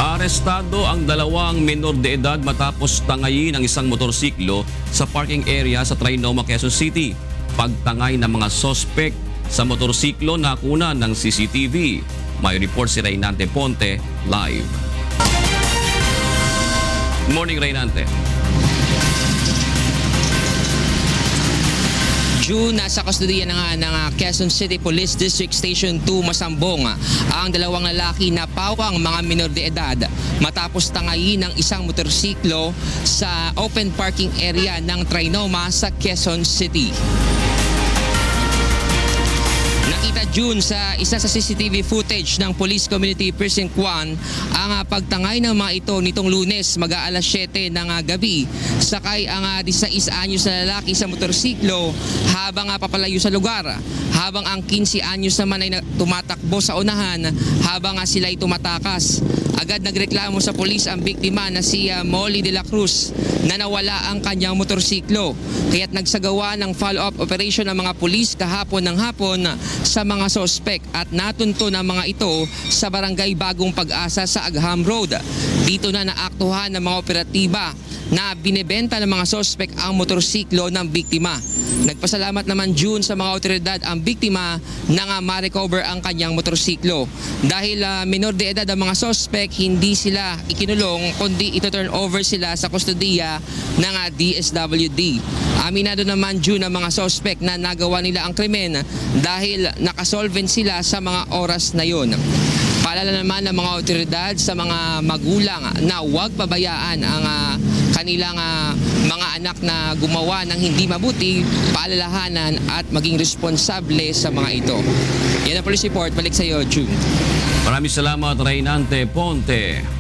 Arestado ang dalawang menor de edad matapos tangayin ang isang motorsiklo sa parking area sa Trinoma, Quezon City. Pagtangay ng mga sospek sa motorsiklo nakuna ng CCTV. May report si Reynante Ponte live. Morning, Reynante. June, nasa kustodiya na nga ng Quezon City Police District Station 2, Masambong ang dalawang lalaki na pawang mga minor de edad matapos tangayin ng isang motorsiklo sa open parking area ng Trinoma sa Quezon City. Nakita June sa isa sa CCTV footage ng Police Community Precinct 1 ang pagtangay ng mga ito nitong Lunes mag-aalas 7 ng gabi. Sakay ang 16 anyos na lalaki sa motorsiklo habang papalayo sa lugar. Habang ang 15 anyos naman ay tumatakbo sa unahan habang sila ay tumatakas. Agad nagreklamo sa pulis ang biktima na si Molly de la Cruz na nawala ang kanyang motorsiklo. Kaya't nagsagawa ng follow-up operation ng mga pulis kahapon ng hapon sa mga sospek at natunto ng mga ito sa barangay Bagong Pag-asa sa Agham Road. Dito na naaktuhan ng mga operatiba na binebenta ng mga sospek ang motorsiklo ng biktima. Nagpasalamat naman June sa mga otoridad ang biktima na ma-recover ang kanyang motorsiklo. Dahil minor de edad ang mga sospek, hindi sila ikinulong kundi ito-turn over sila sa kustodiya ng DSWD. Aminado naman June ang mga sospek na nagawa nila ang krimen dahil nakasolvent sila sa mga oras na yon. Paalala naman ng mga otoridad sa mga magulang na huwag pabayaan ang kanilang mga anak na gumawa ng hindi mabuti, paalalahanan at maging responsable sa mga ito. Yan ang police report. Balik sa iyo, June. Maraming salamat, Reynante Ponte.